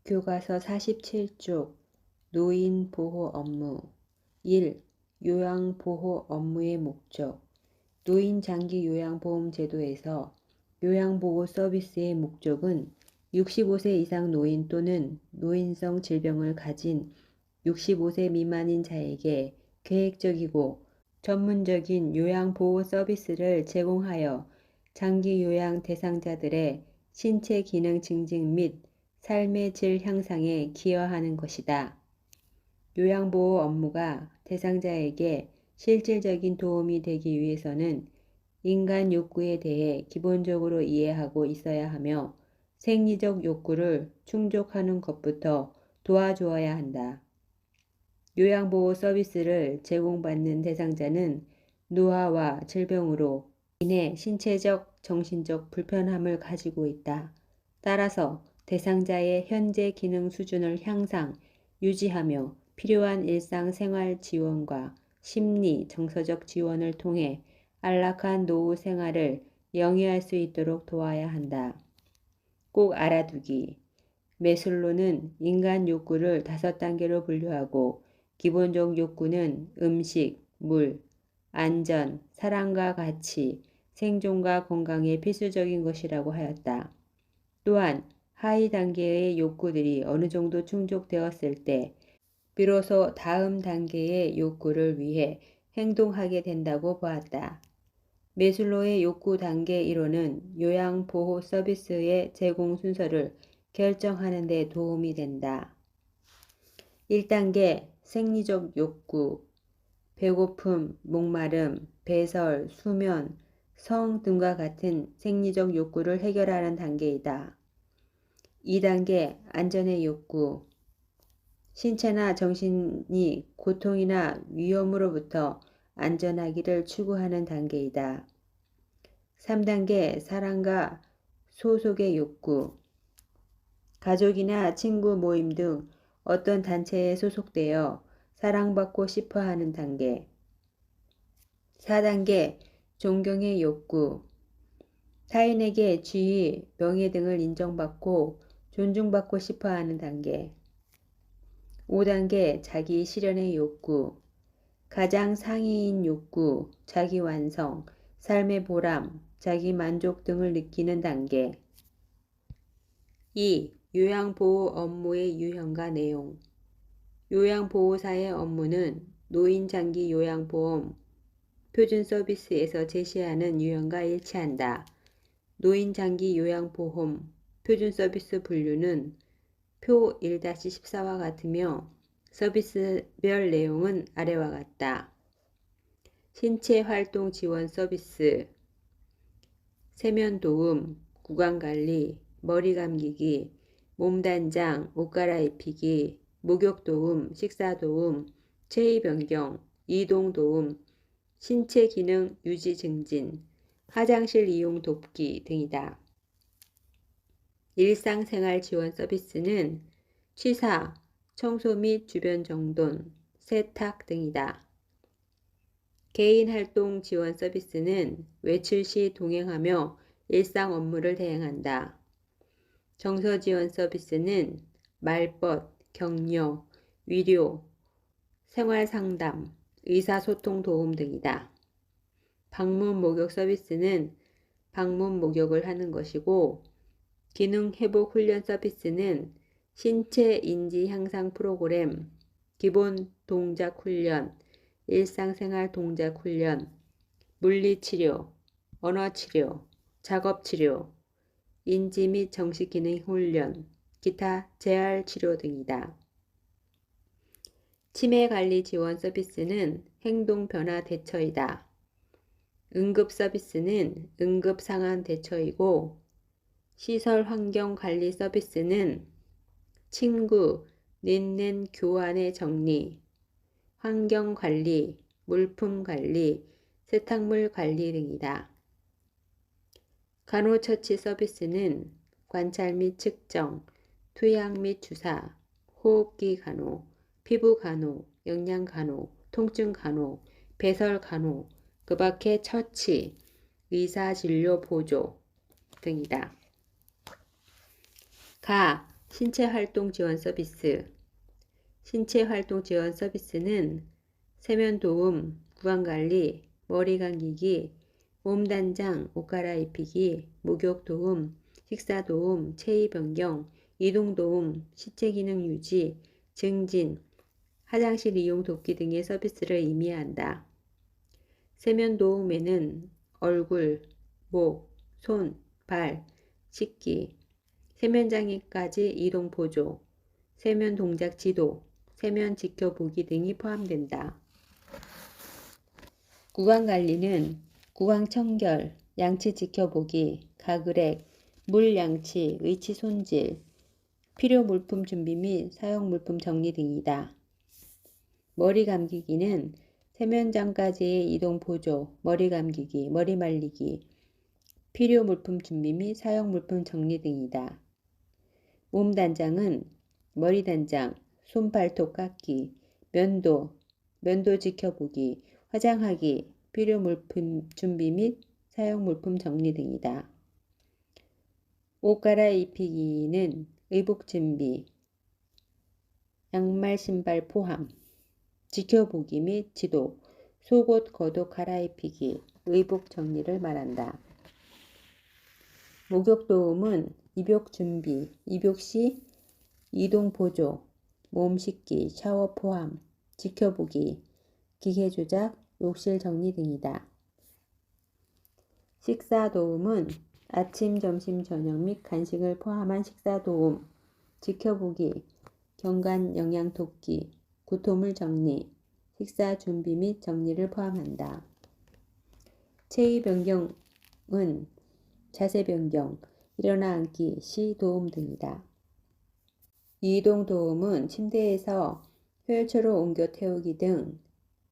교과서 47쪽 노인 보호 업무 1. 요양보호 업무의 목적 노인 장기 요양보험 제도에서 요양보호 서비스의 목적은 65세 이상 노인 또는 노인성 질병을 가진 65세 미만인 자에게 계획적이고 전문적인 요양보호 서비스를 제공하여 장기 요양 대상자들의 신체 기능 증진 및 삶의 질 향상에 기여하는 것이다. 요양보호 업무가 대상자에게 실질적인 도움이 되기 위해서는 인간 욕구에 대해 기본적으로 이해하고 있어야 하며 생리적 욕구를 충족하는 것부터 도와주어야 한다. 요양보호 서비스를 제공받는 대상자는 노화와 질병으로 인해 신체적, 정신적 불편함을 가지고 있다. 따라서 대상자의 현재 기능 수준을 향상, 유지하며 필요한 일상생활 지원과 심리, 정서적 지원을 통해 안락한 노후 생활을 영위할 수 있도록 도와야 한다. 꼭 알아두기. 매슬로는 인간 욕구를 5단계로 분류하고 기본적 욕구는 음식, 물, 안전, 사랑과 가치, 생존과 건강에 필수적인 것이라고 하였다. 또한 하위 단계의 욕구들이 어느 정도 충족되었을 때 비로소 다음 단계의 욕구를 위해 행동하게 된다고 보았다. 매슬로의 욕구 단계 1호는 요양보호 서비스의 제공 순서를 결정하는 데 도움이 된다. 1단계 생리적 욕구, 배고픔, 목마름, 배설, 수면, 성 등과 같은 생리적 욕구를 해결하는 단계이다. 2단계 안전의 욕구, 신체나 정신이 고통이나 위험으로부터 안전하기를 추구하는 단계이다. 3단계 사랑과 소속의 욕구, 가족이나 친구 모임 등 어떤 단체에 소속되어 사랑받고 싶어 하는 단계. 4단계 존경의 욕구, 타인에게 지위, 명예 등을 인정받고 존중받고 싶어 하는 단계. 5단계 자기 실현의 욕구, 가장 상위인 욕구, 자기 완성, 삶의 보람, 자기 만족 등을 느끼는 단계. 2. 요양보호 업무의 유형과 내용. 요양보호사의 업무는 노인장기 요양보험 표준 서비스에서 제시하는 유형과 일치한다. 노인장기 요양보험 표준 서비스 분류는 표 1-14와 같으며 서비스별 내용은 아래와 같다. 신체활동 지원 서비스, 세면도움, 구강관리, 머리 감기기, 몸단장, 옷 갈아입히기, 목욕도움, 식사도움, 체위 변경, 이동도움, 신체 기능 유지 증진, 화장실 이용 돕기 등이다. 일상생활 지원 서비스는 취사, 청소 및 주변 정돈, 세탁 등이다. 개인활동 지원 서비스는 외출 시 동행하며 일상 업무를 대행한다. 정서 지원 서비스는 말벗, 격려, 위료, 생활상담, 의사소통 도움 등이다. 방문 목욕 서비스는 방문 목욕을 하는 것이고 기능회복 훈련 서비스는 신체 인지 향상 프로그램, 기본 동작 훈련, 일상생활 동작 훈련, 물리치료, 언어치료, 작업치료, 인지 및 정신기능 훈련, 기타 재활치료 등이다. 치매관리 지원 서비스는 행동변화 대처이다. 응급 서비스는 응급상황 대처이고 시설 환경 관리 서비스는 침구, 린넨 교환의 정리, 환경 관리, 물품 관리, 세탁물 관리 등이다. 간호처치 서비스는 관찰 및 측정, 투약 및 주사, 호흡기 간호, 피부 간호, 영양 간호, 통증 간호, 배설 간호, 그 밖의 처치, 의사 진료 보조 등이다. 신체활동 지원 서비스. 신체활동 지원 서비스는 세면도움, 구강관리, 머리 감기기, 몸단장, 옷 갈아입히기, 목욕도움, 식사도움, 체위 변경, 이동도움, 시체기능 유지, 증진, 화장실 이용 돕기 등의 서비스를 의미한다. 세면도움에는 얼굴, 목, 손, 발, 씻기, 세면장애까지 이동 보조, 세면 동작 지도, 세면 지켜보기 등이 포함된다. 구강관리는 구강 청결, 양치 지켜보기, 가글액, 물 양치, 의치 손질, 필요 물품 준비 및 사용 물품 정리 등이다. 머리 감기기는 세면장까지의 이동 보조, 머리 감기기, 머리 말리기, 필요 물품 준비 및 사용 물품 정리 등이다. 몸 단장은 머리 단장, 손발톱 깎기, 면도 지켜보기, 화장하기, 필요 물품 준비 및 사용 물품 정리 등이다. 옷 갈아입히기는 의복 준비, 양말 신발 포함, 지켜보기 및 지도, 속옷 겉옷 갈아입히기, 의복 정리를 말한다. 목욕 도움은 입욕 준비, 입욕 시 이동 보조, 몸 씻기, 샤워 포함, 지켜보기, 기계 조작, 욕실 정리 등이다. 식사 도움은 아침, 점심, 저녁 및 간식을 포함한 식사 도움, 지켜보기, 경관 영양 돕기, 구토물 정리, 식사 준비 및 정리를 포함한다. 체위 변경은 자세 변경, 일어나 앉기, 시 도움 등이다. 이동 도움은 침대에서 휠체어로 옮겨 태우기 등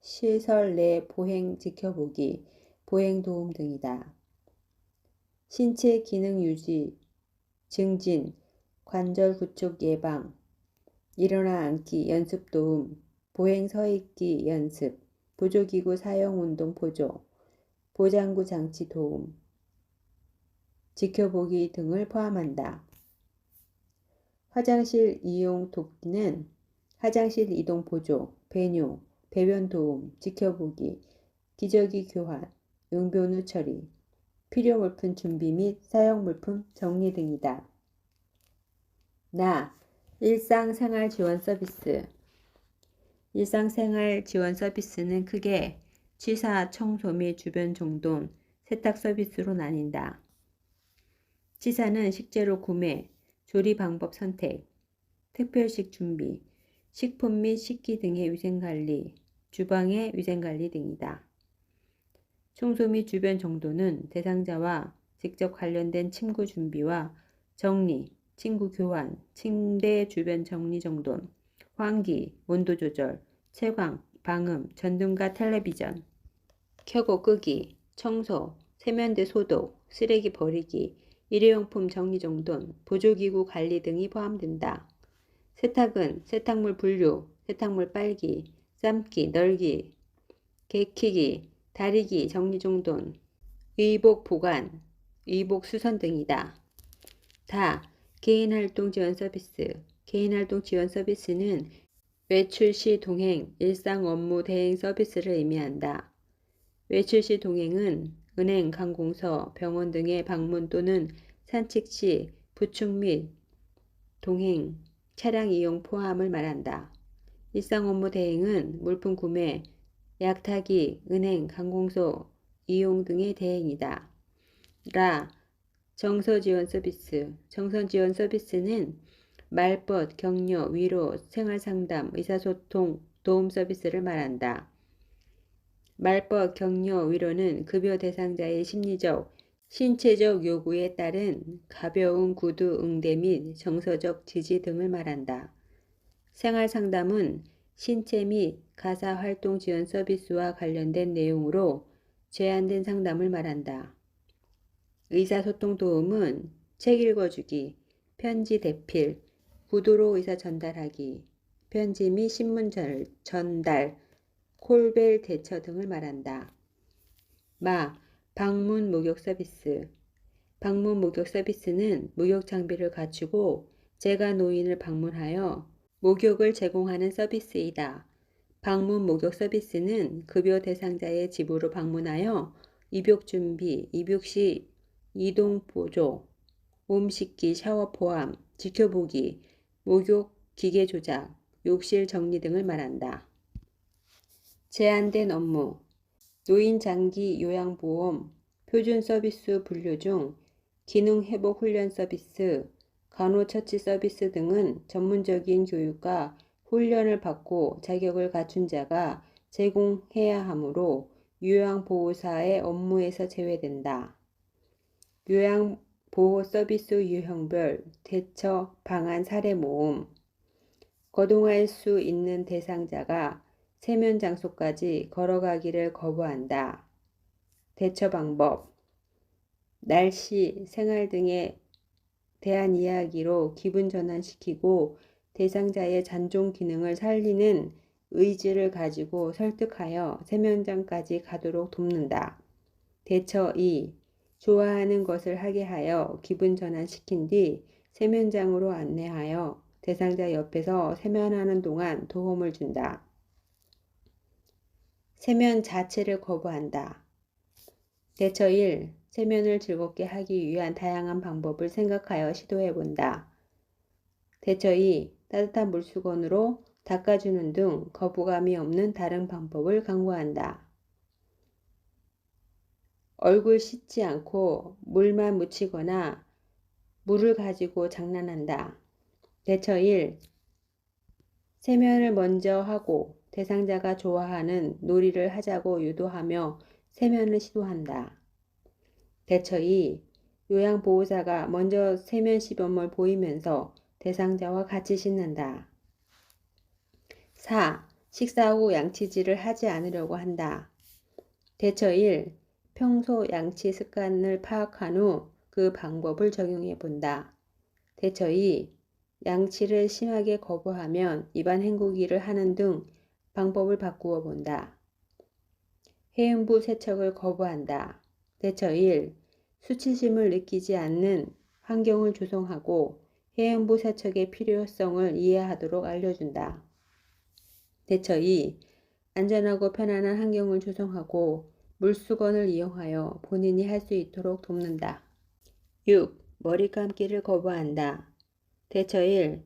시설 내 보행 지켜보기, 보행 도움 등이다. 신체 기능 유지, 증진, 관절 구축 예방, 일어나 앉기 연습 도움, 보행 서 있기 연습, 보조기구 사용 운동 보조, 보장구 장치 도움, 지켜보기 등을 포함한다. 화장실 이용 돕기는 화장실 이동 보조, 배뇨, 배변 도움, 지켜보기, 기저귀 교환, 용변 후 처리, 필요 물품 준비 및 사용 물품 정리 등이다. 일상생활 지원 서비스. 일상생활 지원 서비스는 크게 취사, 청소 및 주변 정돈, 세탁 서비스로 나뉜다. 취사는 식재료 구매, 조리 방법 선택, 특별식 준비, 식품 및 식기 등의 위생관리, 주방의 위생관리 등이다. 청소 및 주변 정돈은 대상자와 직접 관련된 침구 준비와 정리, 침구 교환, 침대 주변 정리 정돈, 환기, 온도 조절, 채광, 방음, 전등과 텔레비전, 켜고 끄기, 청소, 세면대 소독, 쓰레기 버리기, 일회용품 정리정돈, 보조기구 관리 등이 포함된다. 세탁은 세탁물 분류, 세탁물 빨기, 삶기, 널기, 개키기, 다리기, 정리정돈, 의복 보관, 의복 수선 등이다. 개인활동 지원 서비스. 개인활동 지원 서비스는 외출 시 동행, 일상 업무 대행 서비스를 의미한다. 외출 시 동행은 은행, 관공서, 병원 등의 방문 또는 산책 시 부축 및 동행, 차량 이용 포함을 말한다. 일상 업무 대행은 물품 구매, 약 타기, 은행, 관공서 이용 등의 대행이다. 정서 지원 서비스. 정서 지원 서비스는 말벗, 격려, 위로, 생활상담, 의사소통, 도움 서비스를 말한다. 말벗, 격려, 위로는 급여 대상자의 심리적, 신체적 요구에 따른 가벼운 구두 응대 및 정서적 지지 등을 말한다. 생활상담은 신체 및 가사활동 지원 서비스와 관련된 내용으로 제한된 상담을 말한다. 의사소통 도움은 책 읽어주기, 편지 대필, 구두로 의사 전달하기, 편지 및 신문 전달, 콜벨 대처 등을 말한다. 방문 목욕 서비스. 방문 목욕 서비스는 목욕 장비를 갖추고 제가 노인을 방문하여 목욕을 제공하는 서비스이다. 방문 목욕 서비스는 급여 대상자의 집으로 방문하여 입욕 준비, 입욕 시 이동 보조, 몸 씻기, 샤워 포함, 지켜보기, 목욕 기계 조작, 욕실 정리 등을 말한다. 제한된 업무, 노인 장기 요양보험, 표준 서비스 분류 중 기능 회복 훈련 서비스, 간호처치 서비스 등은 전문적인 교육과 훈련을 받고 자격을 갖춘 자가 제공해야 하므로 요양보호사의 업무에서 제외된다. 요양보호 서비스 유형별 대처 방안 사례 모음, 거동할 수 있는 대상자가 세면 장소까지 걸어가기를 거부한다. 대처 방법, 날씨, 생활 등에 대한 이야기로 기분 전환시키고 대상자의 잔존 기능을 살리는 의지를 가지고 설득하여 세면장까지 가도록 돕는다. 대처 2. 좋아하는 것을 하게 하여 기분 전환시킨 뒤 세면장으로 안내하여 대상자 옆에서 세면하는 동안 도움을 준다. 세면 자체를 거부한다. 대처 1. 세면을 즐겁게 하기 위한 다양한 방법을 생각하여 시도해 본다. 대처 2. 따뜻한 물수건으로 닦아주는 등 거부감이 없는 다른 방법을 강구한다. 얼굴 씻지 않고 물만 묻히거나 물을 가지고 장난한다. 대처 1. 세면을 먼저 하고 대상자가 좋아하는 놀이를 하자고 유도하며 세면을 시도한다. 대처 2. 요양보호사가 먼저 세면 시범을 보이면서 대상자와 같이 씻는다. 4. 식사 후 양치질을 하지 않으려고 한다. 대처 1. 평소 양치 습관을 파악한 후 그 방법을 적용해 본다. 대처 2. 양치를 심하게 거부하면 입안 헹구기를 하는 등 방법을 바꾸어 본다. 해음부 세척을 거부한다. 대처 1. 수치심을 느끼지 않는 환경을 조성하고 해음부 세척의 필요성을 이해하도록 알려준다. 대처 2. 안전하고 편안한 환경을 조성하고 물수건을 이용하여 본인이 할 수 있도록 돕는다. 6. 머리 감기를 거부한다. 대처 1.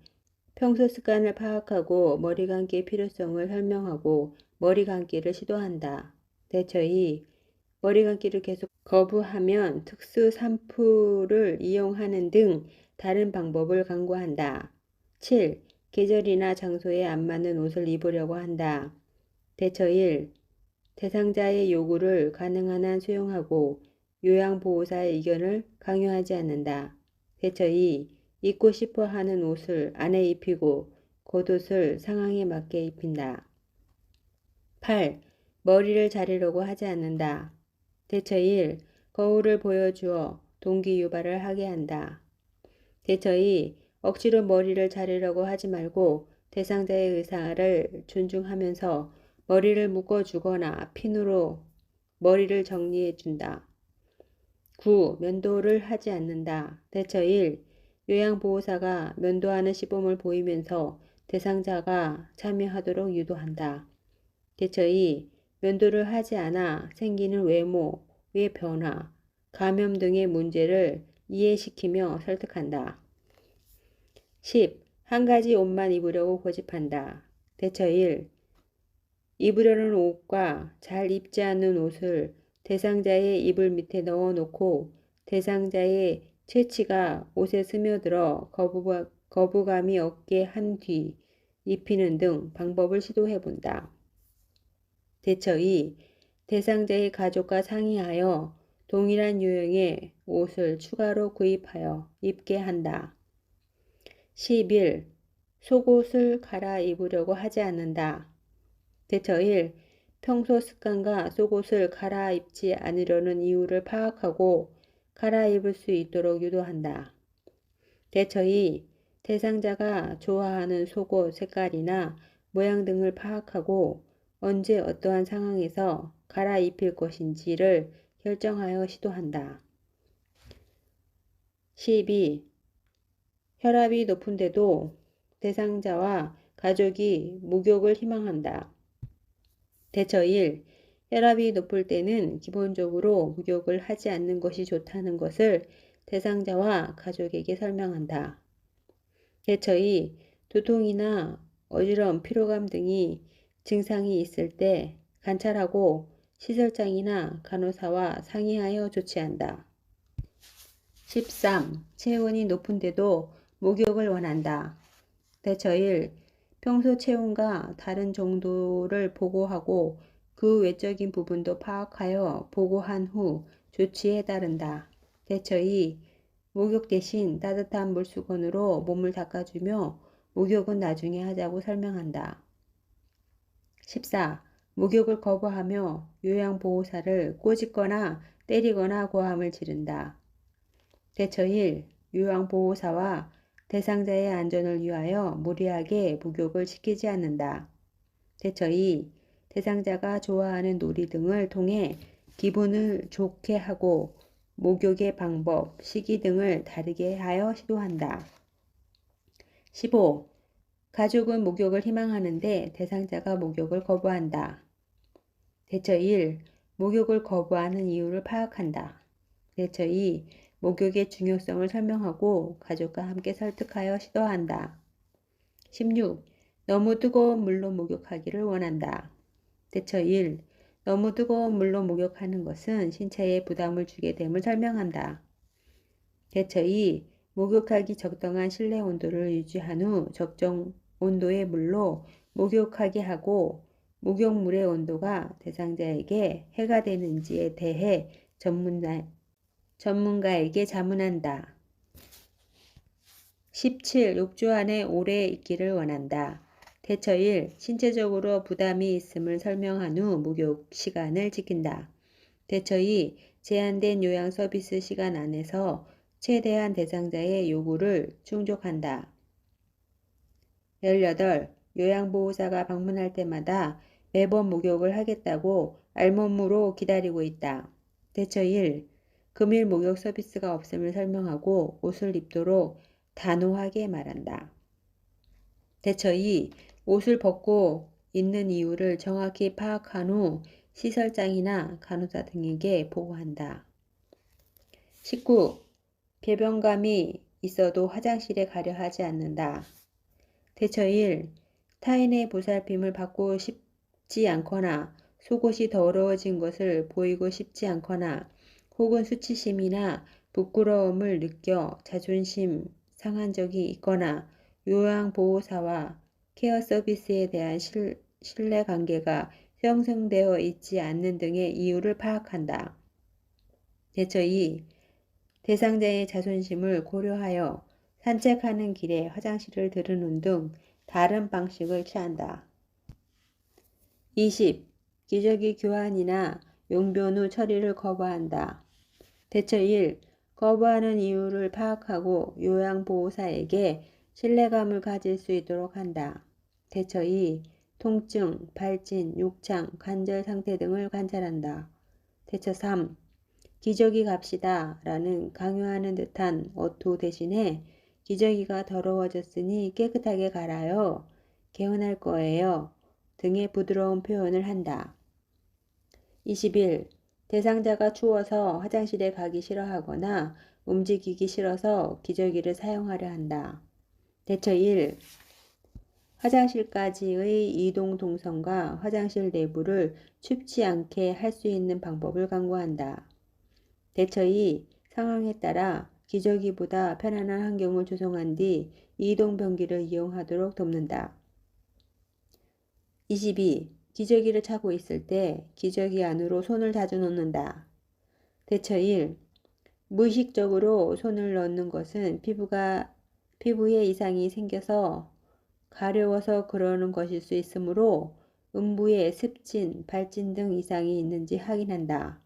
평소 습관을 파악하고 머리 감기의 필요성을 설명하고 머리 감기를 시도한다. 대처 2. 머리 감기를 계속 거부하면 특수 샴푸를 이용하는 등 다른 방법을 강구한다. 7. 계절이나 장소에 안 맞는 옷을 입으려고 한다. 대처 1. 대상자의 요구를 가능한 한 수용하고 요양보호사의 의견을 강요하지 않는다. 대처 2. 입고 싶어 하는 옷을 안에 입히고 겉옷을 상황에 맞게 입힌다. 8. 머리를 자르려고 하지 않는다. 대처 1. 거울을 보여주어 동기 유발을 하게 한다. 대처 2. 억지로 머리를 자르려고 하지 말고 대상자의 의사를 존중하면서 머리를 묶어주거나 핀으로 머리를 정리해 준다. 9. 면도를 하지 않는다. 대처 1. 요양보호사가 면도하는 시범을 보이면서 대상자가 참여하도록 유도한다. 대처 2. 면도를 하지 않아 생기는 외모의 변화, 감염 등의 문제를 이해시키며 설득한다. 10. 한 가지 옷만 입으려고 고집한다. 대처 1. 입으려는 옷과 잘 입지 않는 옷을 대상자의 이불 밑에 넣어 놓고 대상자의 체취가 옷에 스며들어 거부감이 없게 한 뒤 입히는 등 방법을 시도해 본다. 대처 2. 대상자의 가족과 상의하여 동일한 유형의 옷을 추가로 구입하여 입게 한다. 11. 속옷을 갈아입으려고 하지 않는다. 대처 1. 평소 습관과 속옷을 갈아입지 않으려는 이유를 파악하고 갈아입을 수 있도록 유도한다. 대처 2. 대상자가 좋아하는 속옷 색깔이나 모양 등을 파악하고 언제 어떠한 상황에서 갈아입힐 것인지를 결정하여 시도한다. 12. 혈압이 높은데도 대상자와 가족이 목욕을 희망한다. 대처 1. 혈압이 높을 때는 기본적으로 목욕을 하지 않는 것이 좋다는 것을 대상자와 가족에게 설명한다. 대처 2. 두통이나 어지러움, 피로감 등이 증상이 있을 때 관찰하고 시설장이나 간호사와 상의하여 조치한다. 13. 체온이 높은데도 목욕을 원한다. 대처 1. 평소 체온과 다른 정도를 보고하고 그 외적인 부분도 파악하여 보고한 후 조치에 따른다. 대처 2. 목욕 대신 따뜻한 물수건으로 몸을 닦아주며 목욕은 나중에 하자고 설명한다. 14. 목욕을 거부하며 요양보호사를 꼬집거나 때리거나 고함을 지른다. 대처 1. 요양보호사와 대상자의 안전을 위하여 무리하게 목욕을 시키지 않는다. 대처 2. 대상자가 좋아하는 놀이 등을 통해 기분을 좋게 하고 목욕의 방법, 시기 등을 다르게 하여 시도한다. 15. 가족은 목욕을 희망하는데 대상자가 목욕을 거부한다. 대처 1. 목욕을 거부하는 이유를 파악한다. 대처 2. 목욕의 중요성을 설명하고 가족과 함께 설득하여 시도한다. 16. 너무 뜨거운 물로 목욕하기를 원한다. 대처 1. 너무 뜨거운 물로 목욕하는 것은 신체에 부담을 주게 됨을 설명한다. 대처 2. 목욕하기 적당한 실내 온도를 유지한 후 적정 온도의 물로 목욕하게 하고 목욕물의 온도가 대상자에게 해가 되는지에 대해 전문가에게 자문한다. 17. 욕조 안에 오래 있기를 원한다. 대처 1. 신체적으로 부담이 있음을 설명한 후 목욕 시간을 지킨다. 대처 2. 제한된 요양 서비스 시간 안에서 최대한 대상자의 요구를 충족한다. 18. 요양보호사가 방문할 때마다 매번 목욕을 하겠다고 알몸으로 기다리고 있다. 대처 1. 금일 목욕 서비스가 없음을 설명하고 옷을 입도록 단호하게 말한다. 대처 2. 옷을 벗고 있는 이유를 정확히 파악한 후 시설장이나 간호사 등에게 보고한다. 19. 배변감이 있어도 화장실에 가려 하지 않는다. 대처 1. 타인의 보살핌을 받고 싶지 않거나 속옷이 더러워진 것을 보이고 싶지 않거나 혹은 수치심이나 부끄러움을 느껴 자존심 상한 적이 있거나 요양보호사와 케어 서비스에 대한 신뢰관계가 형성되어 있지 않는 등의 이유를 파악한다. 대처 2. 대상자의 자존심을 고려하여 산책하는 길에 화장실을 들르는 등 다른 방식을 취한다. 20. 기저귀 교환이나 용변 후 처리를 거부한다. 대처 1. 거부하는 이유를 파악하고 요양보호사에게 신뢰감을 가질 수 있도록 한다. 대처 2. 통증, 발진, 욕창, 관절 상태 등을 관찰한다. 대처 3. 기저귀 갑시다 라는 강요하는 듯한 어투 대신에 기저귀가 더러워졌으니 깨끗하게 갈아요. 개운할 거예요. 등의 부드러운 표현을 한다. 21. 대상자가 추워서 화장실에 가기 싫어하거나 움직이기 싫어서 기저귀를 사용하려 한다. 대처 1. 화장실까지의 이동 동선과 화장실 내부를 춥지 않게 할 수 있는 방법을 강구한다. 대처 2. 상황에 따라 기저귀보다 편안한 환경을 조성한 뒤 이동 변기를 이용하도록 돕는다. 22. 기저귀를 차고 있을 때 기저귀 안으로 손을 자주 넣는다. 대처 1. 무의식적으로 손을 넣는 것은 피부에 이상이 생겨서 가려워서 그러는 것일 수 있으므로 음부에 습진, 발진 등 이상이 있는지 확인한다.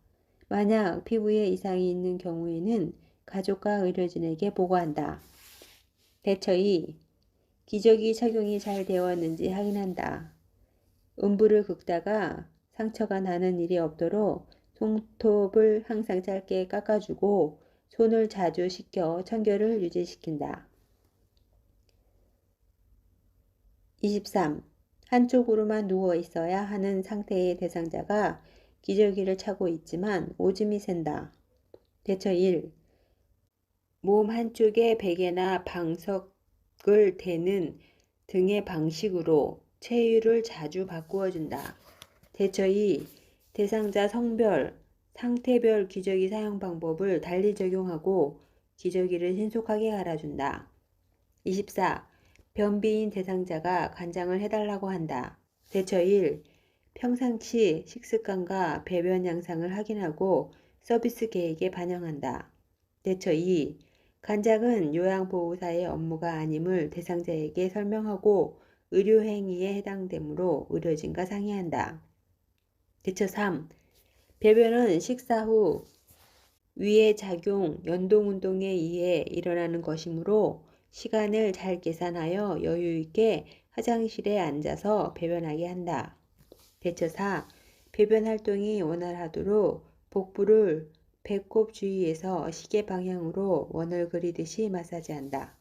만약 피부에 이상이 있는 경우에는 가족과 의료진에게 보고한다. 대처 2. 기저귀 착용이 잘 되었는지 확인한다. 음부를 긁다가 상처가 나는 일이 없도록 손톱을 항상 짧게 깎아주고 손을 자주 씻겨 청결을 유지시킨다. 23. 한쪽으로만 누워 있어야 하는 상태의 대상자가 기저귀를 차고 있지만 오줌이 샌다. 대처 1. 몸 한쪽에 베개나 방석을 대는 등의 방식으로 체유를 자주 바꾸어준다. 대처 2. 대상자 성별, 상태별 기저귀 사용 방법을 달리 적용하고 기저귀를 신속하게 갈아준다. 24. 변비인 대상자가 간장을 해달라고 한다. 대처 1. 평상시 식습관과 배변 양상을 확인하고 서비스 계획에 반영한다. 대처 2. 간장은 요양보호사의 업무가 아님을 대상자에게 설명하고 의료행위에 해당되므로 의료진과 상의한다. 대처 3. 배변은 식사 후 위의 작용, 연동운동에 의해 일어나는 것이므로 시간을 잘 계산하여 여유있게 화장실에 앉아서 배변하게 한다. 대처 4. 배변 활동이 원활하도록 복부를 배꼽 주위에서 시계 방향으로 원을 그리듯이 마사지한다.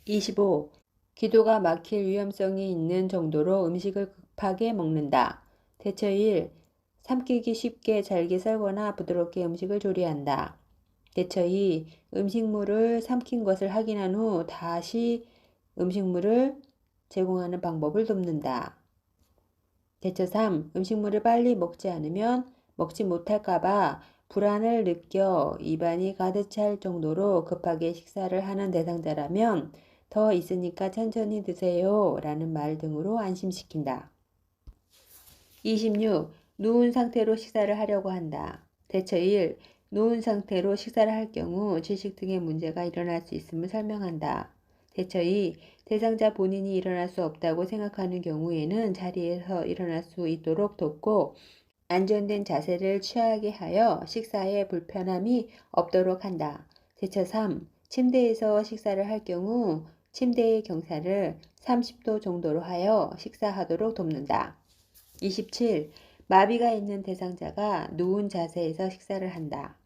25. 기도가 막힐 위험성이 있는 정도로 음식을 급하게 먹는다. 대처 1. 삼키기 쉽게 잘게 썰거나 부드럽게 음식을 조리한다. 대처 2. 음식물을 삼킨 것을 확인한 후 다시 음식물을 제공하는 방법을 돕는다. 대처 3. 음식물을 빨리 먹지 않으면 먹지 못할까봐 불안을 느껴 입안이 가득 찰 정도로 급하게 식사를 하는 대상자라면 더 있으니까 천천히 드세요 라는 말 등으로 안심시킨다. 26. 누운 상태로 식사를 하려고 한다. 대처 1. 누운 상태로 식사를 할 경우 질식 등의 문제가 일어날 수 있음을 설명한다. 대처 2. 대상자 본인이 일어날 수 없다고 생각하는 경우에는 자리에서 일어날 수 있도록 돕고 안전된 자세를 취하게 하여 식사에 불편함이 없도록 한다. 대처 3. 침대에서 식사를 할 경우 침대의 경사를 30도 정도로 하여 식사하도록 돕는다. 27. 마비가 있는 대상자가 누운 자세에서 식사를 한다.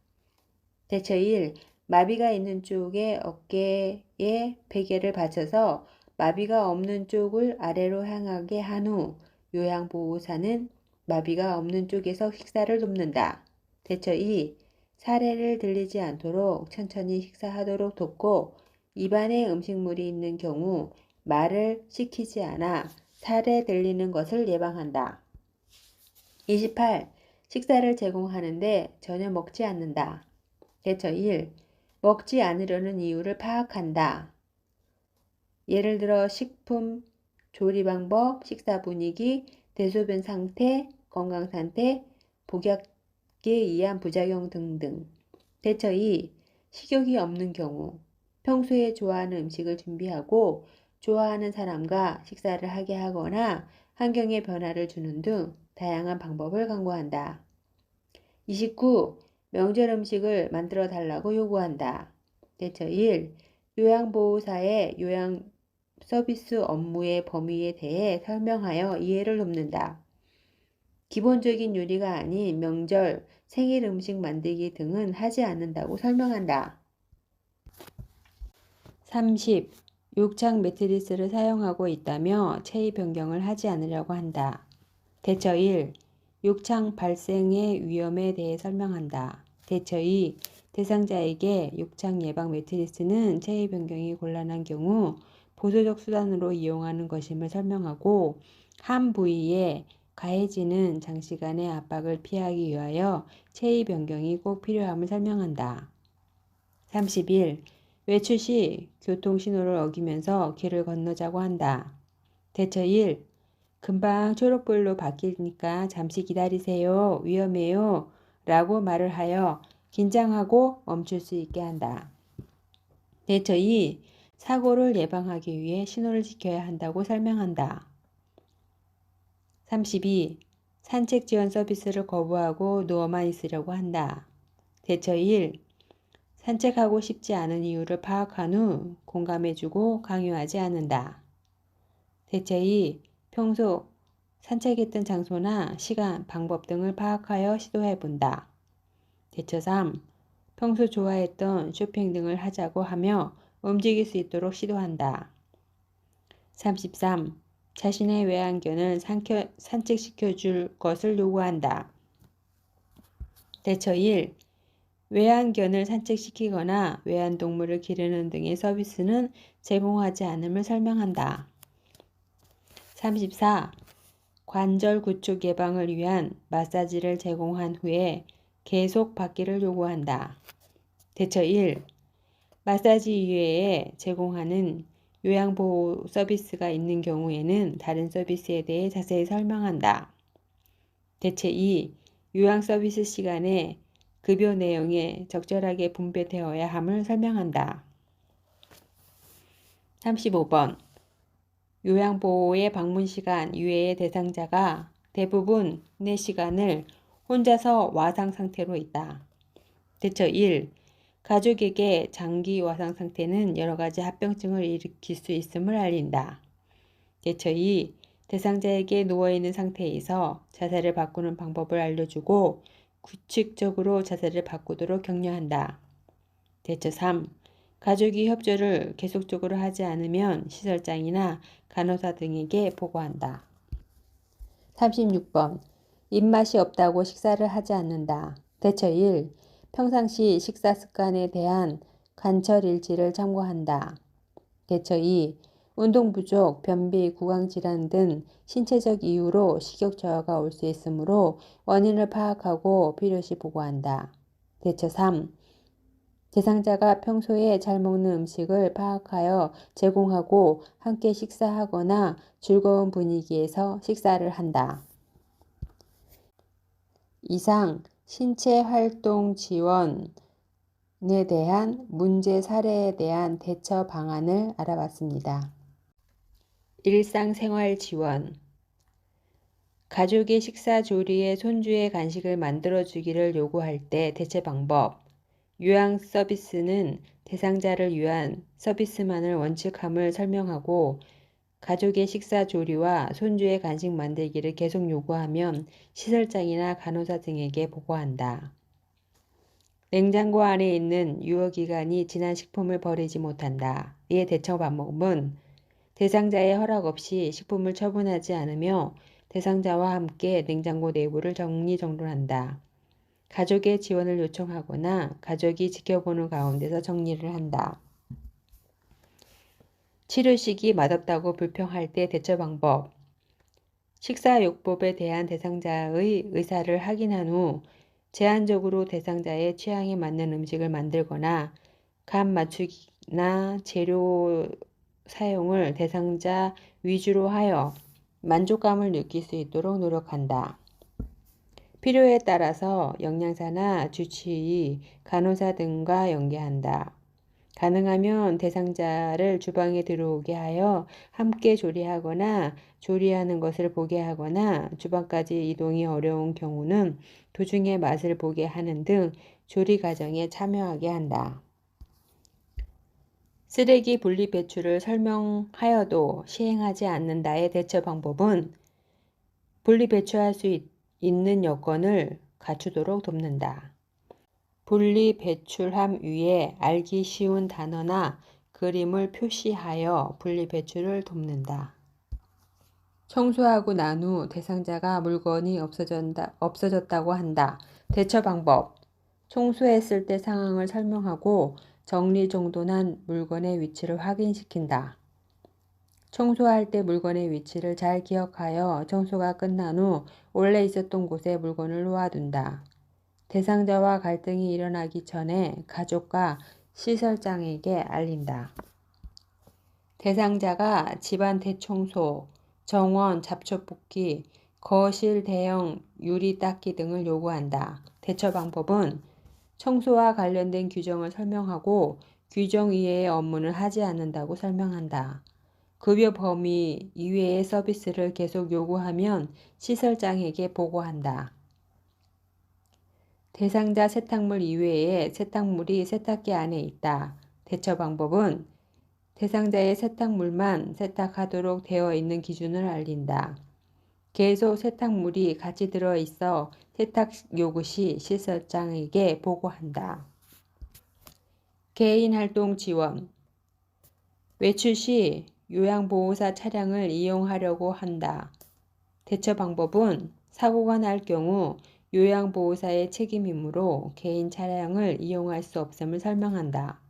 대처 1. 마비가 있는 쪽에 어깨에 베개를 받쳐서 마비가 없는 쪽을 아래로 향하게 한 후 요양보호사는 마비가 없는 쪽에서 식사를 돕는다. 대처 2. 사례를 들리지 않도록 천천히 식사하도록 돕고 입안에 음식물이 있는 경우 말을 시키지 않아 사례 들리는 것을 예방한다. 28. 식사를 제공하는데 전혀 먹지 않는다. 대처 1. 먹지 않으려는 이유를 파악한다. 예를 들어 식품, 조리 방법, 식사 분위기, 대소변 상태, 건강 상태, 복약에 의한 부작용 등등. 대처 2. 식욕이 없는 경우 평소에 좋아하는 음식을 준비하고 좋아하는 사람과 식사를 하게 하거나 환경에 변화를 주는 등 다양한 방법을 강구한다. 29. 명절 음식을 만들어 달라고 요구한다. 대처 1. 요양보호사의 요양 서비스 업무의 범위에 대해 설명하여 이해를 돕는다. 기본적인 요리가 아닌 명절, 생일 음식 만들기 등은 하지 않는다고 설명한다. 30. 욕창 매트리스를 사용하고 있다며 체위 변경을 하지 않으려고 한다. 대처 1. 욕창 발생의 위험에 대해 설명한다. 대처 2. 대상자에게 욕창 예방 매트리스는 체위 변경이 곤란한 경우 보조적 수단으로 이용하는 것임을 설명하고 한 부위에 가해지는 장시간의 압박을 피하기 위하여 체위 변경이 꼭 필요함을 설명한다. 31. 외출 시 교통신호를 어기면서 길을 건너자고 한다. 대처 1. 금방 초록불로 바뀌니까 잠시 기다리세요. 위험해요. 라고 말을 하여 긴장하고 멈출 수 있게 한다. 대처 2. 사고를 예방하기 위해 신호를 지켜야 한다고 설명한다. 32. 산책 지원 서비스를 거부하고 누워만 있으려고 한다. 대처 1. 산책하고 싶지 않은 이유를 파악한 후 공감해주고 강요하지 않는다. 대처 2. 평소 산책했던 장소나 시간, 방법 등을 파악하여 시도해본다. 대처 3. 평소 좋아했던 쇼핑 등을 하자고 하며 움직일 수 있도록 시도한다. 33. 자신의 외환견을 산책시켜 줄 것을 요구한다. 대처 1. 외환견을 산책시키거나 외환동물을 기르는 등의 서비스는 제공하지 않음을 설명한다. 34. 관절 구축 예방을 위한 마사지를 제공한 후에 계속 받기를 요구한다. 대처 1. 마사지 이외에 제공하는 요양보호 서비스가 있는 경우에는 다른 서비스에 대해 자세히 설명한다. 대체 2. 요양 서비스 시간에 급여 내용에 적절하게 분배되어야 함을 설명한다. 35번. 요양보호의 방문 시간 이외의 대상자가 대부분 내 시간을 혼자서 와상 상태로 있다. 대처 1. 가족에게 장기 와상 상태는 여러 가지 합병증을 일으킬 수 있음을 알린다. 대처 2. 대상자에게 누워있는 상태에서 자세를 바꾸는 방법을 알려주고 규칙적으로 자세를 바꾸도록 격려한다. 대처 3. 가족이 협조를 계속적으로 하지 않으면 시설장이나 간호사 등에게 보고한다. 36번. 입맛이 없다고 식사를 하지 않는다. 대처 1. 평상시 식사 습관에 대한 관철 일지를 참고한다. 대처 2. 운동 부족, 변비, 구강질환 등 신체적 이유로 식욕 저하가 올 수 있으므로 원인을 파악하고 필요시 보고한다. 대처 3. 대상자가 평소에 잘 먹는 음식을 파악하여 제공하고 함께 식사하거나 즐거운 분위기에서 식사를 한다. 이상 신체 활동 지원에 대한 문제 사례에 대한 대처 방안을 알아봤습니다. 일상생활 지원. 가족의 식사 조리에 손주의 간식을 만들어주기를 요구할 때 대체 방법. 요양 서비스는 대상자를 위한 서비스만을 원칙함을 설명하고 가족의 식사 조리와 손주의 간식 만들기를 계속 요구하면 시설장이나 간호사 등에게 보고한다. 냉장고 안에 있는 유효기간이 지난 식품을 버리지 못한다. 이에 대처 방법은 대상자의 허락 없이 식품을 처분하지 않으며 대상자와 함께 냉장고 내부를 정리정돈한다. 가족의 지원을 요청하거나 가족이 지켜보는 가운데서 정리를 한다. 치료식이 맛없다고 불평할 때 대처 방법. 식사요법에 대한 대상자의 의사를 확인한 후 제한적으로 대상자의 취향에 맞는 음식을 만들거나 간 맞추기나 재료 사용을 대상자 위주로 하여 만족감을 느낄 수 있도록 노력한다. 필요에 따라서 영양사나 주치의, 간호사 등과 연계한다. 가능하면 대상자를 주방에 들어오게 하여 함께 조리하거나 조리하는 것을 보게 하거나 주방까지 이동이 어려운 경우는 도중에 맛을 보게 하는 등 조리 과정에 참여하게 한다. 쓰레기 분리 배출을 설명하여도 시행하지 않는다의 대처 방법은 분리 배출할 수 있는 여건을 갖추도록 돕는다. 분리 배출함 위에 알기 쉬운 단어나 그림을 표시하여 분리 배출을 돕는다. 청소하고 난 후 대상자가 물건이 없어졌다고 한다. 대처 방법. 청소했을 때 상황을 설명하고 정리정돈한 물건의 위치를 확인시킨다. 청소할 때 물건의 위치를 잘 기억하여 청소가 끝난 후 원래 있었던 곳에 물건을 놓아둔다. 대상자와 갈등이 일어나기 전에 가족과 시설장에게 알린다. 대상자가 집안 대청소, 정원, 잡초 뽑기, 거실 대형 유리 닦기 등을 요구한다. 대처 방법은 청소와 관련된 규정을 설명하고 규정 이외의 업무는 하지 않는다고 설명한다. 급여 범위 이외의 서비스를 계속 요구하면 시설장에게 보고한다. 대상자 세탁물 이외에 세탁물이 세탁기 안에 있다. 대처 방법은 대상자의 세탁물만 세탁하도록 되어 있는 기준을 알린다. 계속 세탁물이 같이 들어있어 세탁 요구 시 시설장에게 보고한다. 개인활동 지원. 외출 시 요양보호사 차량을 이용하려고 한다. 대처 방법은 사고가 날 경우 요양보호사의 책임이므로 개인 차량을 이용할 수 없음을 설명한다.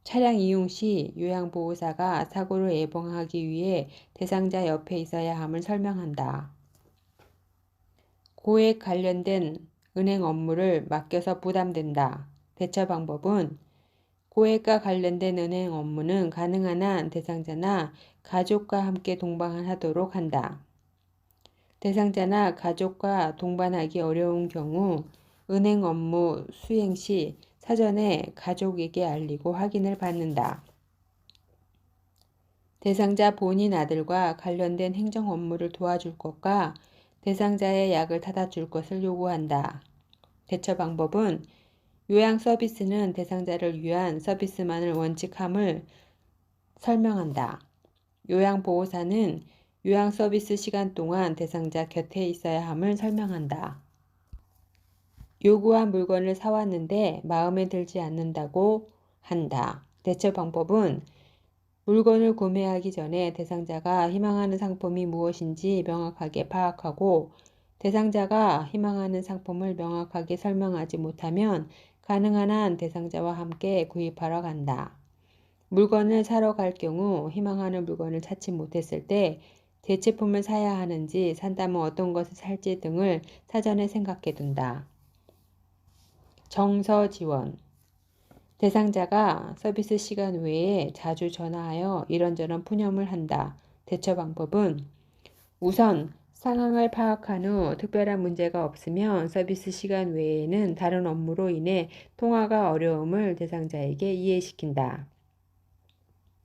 차량 이용 시 요양보호사가 사고를 예방하기 위해 대상자 옆에 있어야 함을 설명한다. 고액 관련된 은행 업무를 맡겨서 부담된다. 대처 방법은 고액과 관련된 은행 업무는 가능한 한 대상자나 가족과 함께 동반하도록 한다. 대상자나 가족과 동반하기 어려운 경우 은행 업무 수행 시 사전에 가족에게 알리고 확인을 받는다. 대상자 본인 아들과 관련된 행정 업무를 도와줄 것과 대상자의 약을 타다 줄 것을 요구한다. 대처 방법은 요양 서비스는 대상자를 위한 서비스만을 원칙함을 설명한다. 요양보호사는 요양 서비스 시간 동안 대상자 곁에 있어야 함을 설명한다. 요구한 물건을 사왔는데 마음에 들지 않는다고 한다. 대처 방법은 물건을 구매하기 전에 대상자가 희망하는 상품이 무엇인지 명확하게 파악하고 대상자가 희망하는 상품을 명확하게 설명하지 못하면 가능한 한 대상자와 함께 구입하러 간다. 물건을 사러 갈 경우 희망하는 물건을 찾지 못했을 때 대체품을 사야 하는지 산다면 어떤 것을 살지 등을 사전에 생각해 둔다. 정서 지원. 대상자가 서비스 시간 외에 자주 전화하여 이런저런 푸념을 한다. 대처 방법은 우선 상황을 파악한 후 특별한 문제가 없으면 서비스 시간 외에는 다른 업무로 인해 통화가 어려움을 대상자에게 이해시킨다.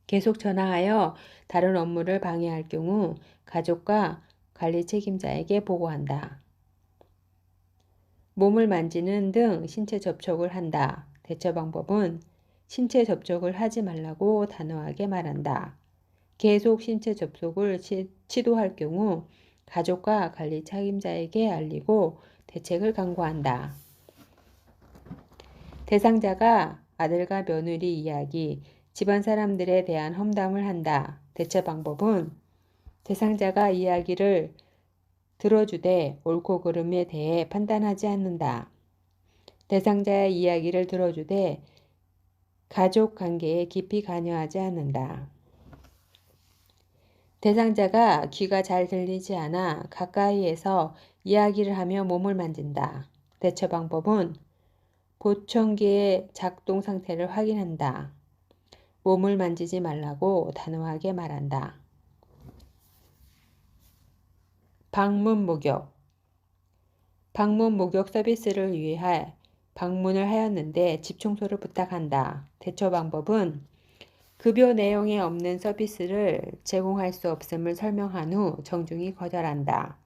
계속 전화하여 다른 업무를 방해할 경우 가족과 관리 책임자에게 보고한다. 몸을 만지는 등 신체 접촉을 한다. 대처 방법은 신체 접촉을 하지 말라고 단호하게 말한다. 계속 신체 접촉을 시도할 경우 가족과 관리 책임자에게 알리고 대책을 강구한다. 대상자가 아들과 며느리 이야기, 집안 사람들에 대한 험담을 한다. 대처 방법은 대상자가 이야기를 들어주되 옳고 그름에 대해 판단하지 않는다. 대상자의 이야기를 들어주되 가족 관계에 깊이 관여하지 않는다. 대상자가 귀가 잘 들리지 않아 가까이에서 이야기를 하며 몸을 만진다. 대처 방법은 보청기의 작동 상태를 확인한다. 몸을 만지지 말라고 단호하게 말한다. 방문 목욕. 방문 목욕 서비스를 위해 방문을 하였는데 집 청소를 부탁한다. 대처 방법은 급여 내용에 없는 서비스를 제공할 수 없음을 설명한 후 정중히 거절한다.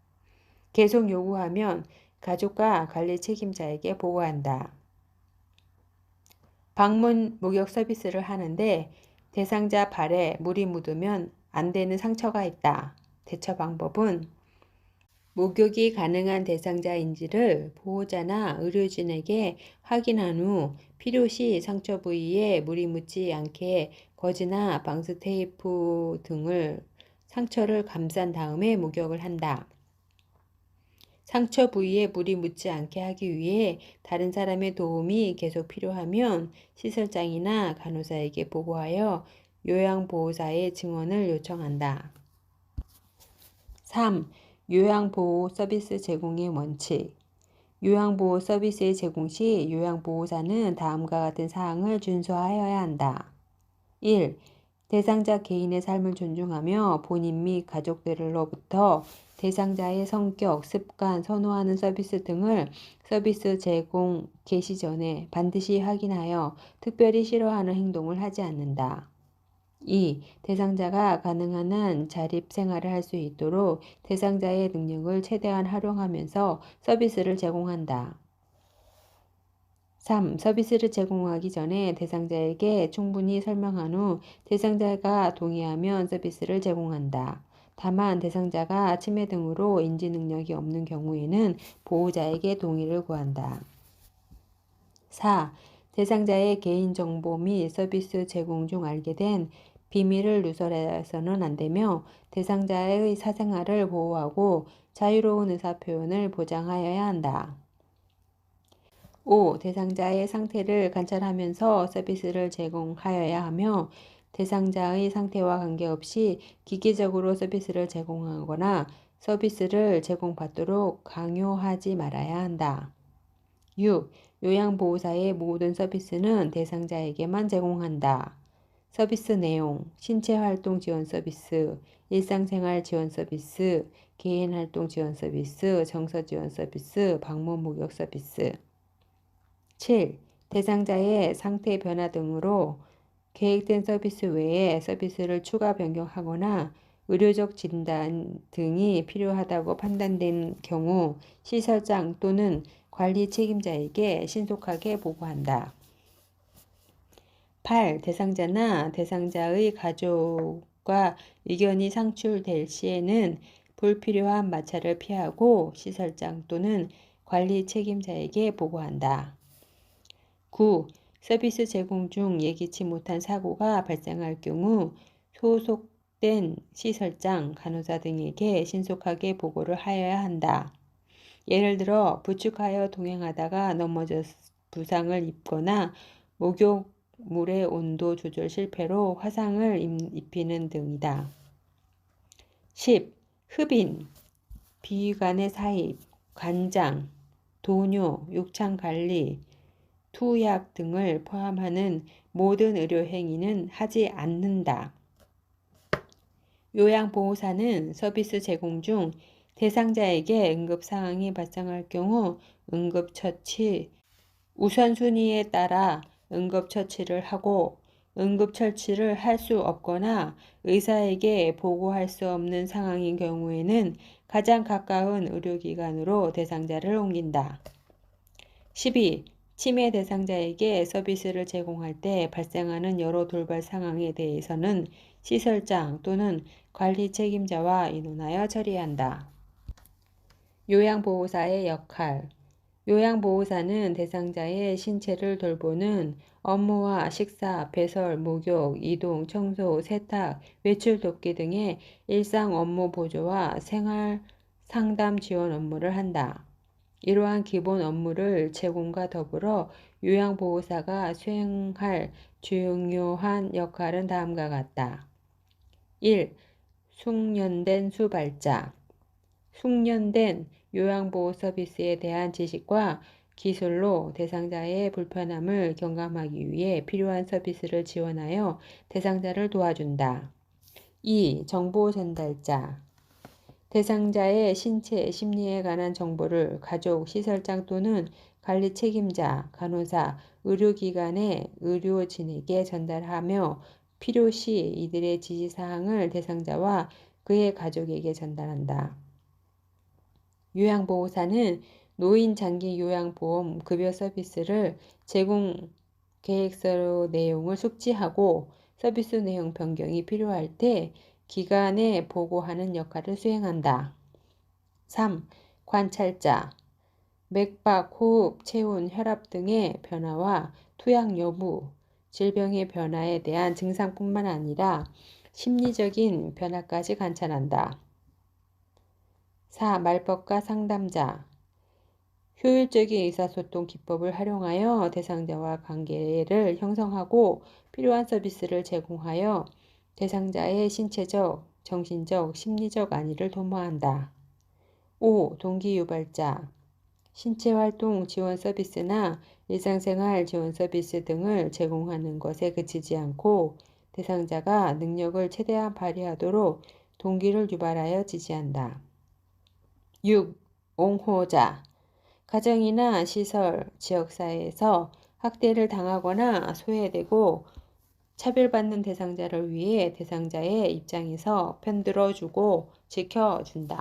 계속 요구하면 가족과 관리 책임자에게 보고한다. 방문 목욕 서비스를 하는데 대상자 발에 물이 묻으면 안 되는 상처가 있다. 대처 방법은 목욕이 가능한 대상자인지를 보호자나 의료진에게 확인한 후 필요시 상처 부위에 물이 묻지 않게 거즈나 방수 테이프 등을 상처를 감싼 다음에 목욕을 한다. 상처 부위에 물이 묻지 않게 하기 위해 다른 사람의 도움이 계속 필요하면 시설장이나 간호사에게 보고하여 요양보호사의 증언을 요청한다. 3. 요양보호 서비스 제공의 원칙. 요양보호 서비스의 제공 시 요양보호사는 다음과 같은 사항을 준수하여야 한다. 1. 대상자 개인의 삶을 존중하며 본인 및 가족들로부터 대상자의 성격, 습관, 선호하는 서비스 등을 서비스 제공 개시 전에 반드시 확인하여 특별히 싫어하는 행동을 하지 않는다. 2. 대상자가 가능한 한 자립 생활을 할 수 있도록 대상자의 능력을 최대한 활용하면서 서비스를 제공한다. 3. 서비스를 제공하기 전에 대상자에게 충분히 설명한 후 대상자가 동의하면 서비스를 제공한다. 다만 대상자가 치매 등으로 인지 능력이 없는 경우에는 보호자에게 동의를 구한다. 4. 대상자의 개인정보 및 서비스 제공 중 알게 된 비밀을 누설해서는 안 되며 대상자의 사생활을 보호하고 자유로운 의사표현을 보장하여야 한다. 5. 대상자의 상태를 관찰하면서 서비스를 제공하여야 하며 대상자의 상태와 관계없이 기계적으로 서비스를 제공하거나 서비스를 제공받도록 강요하지 말아야 한다. 6. 요양보호사의 모든 서비스는 대상자에게만 제공한다. 서비스 내용, 신체활동 지원 서비스, 일상생활 지원 서비스, 개인활동 지원 서비스, 정서 지원 서비스, 방문 목욕 서비스. 7. 대상자의 상태 변화 등으로 계획된 서비스 외에 서비스를 추가 변경하거나 의료적 진단 등이 필요하다고 판단된 경우 시설장 또는 관리 책임자에게 신속하게 보고한다. 8. 대상자나 대상자의 가족과 의견이 상출될 시에는 불필요한 마찰을 피하고 시설장 또는 관리 책임자에게 보고한다. 9. 서비스 제공 중 예기치 못한 사고가 발생할 경우 소속된 시설장, 간호사 등에게 신속하게 보고를 하여야 한다. 예를 들어 부축하여 동행하다가 넘어져 부상을 입거나 목욕물의 온도 조절 실패로 화상을 입히는 등이다. 10. 흡인, 비위관의 사입, 관장, 도뇨, 욕창관리, 투약 등을 포함하는 모든 의료 행위는 하지 않는다. 요양보호사는 서비스 제공 중 대상자에게 응급상황이 발생할 경우 응급처치 우선순위에 따라 응급처치를 하고 응급처치를 할 수 없거나 의사에게 보고할 수 없는 상황인 경우에는 가장 가까운 의료기관으로 대상자를 옮긴다. 12. 치매 대상자에게 서비스를 제공할 때 발생하는 여러 돌발 상황에 대해서는 시설장 또는 관리 책임자와 의논하여 처리한다. 요양보호사의 역할. 요양보호사는 대상자의 신체를 돌보는 업무와 식사, 배설, 목욕, 이동, 청소, 세탁, 외출 돕기 등의 일상 업무 보조와 생활 상담 지원 업무를 한다. 이러한 기본 업무를 제공과 더불어 요양보호사가 수행할 중요한 역할은 다음과 같다. 1. 숙련된 수발자. 숙련된 요양보호 서비스에 대한 지식과 기술로 대상자의 불편함을 경감하기 위해 필요한 서비스를 지원하여 대상자를 도와준다. 2. 정보 전달자. 대상자의 신체, 심리에 관한 정보를 가족, 시설장 또는 관리 책임자, 간호사, 의료기관의 의료진에게 전달하며 필요시 이들의 지시사항을 대상자와 그의 가족에게 전달한다. 요양보호사는 노인 장기 요양보험 급여 서비스를 제공 계획서 내용을 숙지하고 서비스 내용 변경이 필요할 때 기관에 보고하는 역할을 수행한다. 3. 관찰자. 맥박, 호흡, 체온, 혈압 등의 변화와 투약 여부, 질병의 변화에 대한 증상뿐만 아니라 심리적인 변화까지 관찰한다. 4. 말법과 상담자. 효율적인 의사소통 기법을 활용하여 대상자와 관계를 형성하고 필요한 서비스를 제공하여 대상자의 신체적, 정신적, 심리적 안위를 도모한다. 5. 동기유발자. 신체활동 지원 서비스나 일상생활 지원 서비스 등을 제공하는 것에 그치지 않고 대상자가 능력을 최대한 발휘하도록 동기를 유발하여 지지한다. 6. 옹호자. 가정이나 시설, 지역사회에서 학대를 당하거나 소외되고 차별받는 대상자를 위해 대상자의 입장에서 편들어주고 지켜준다.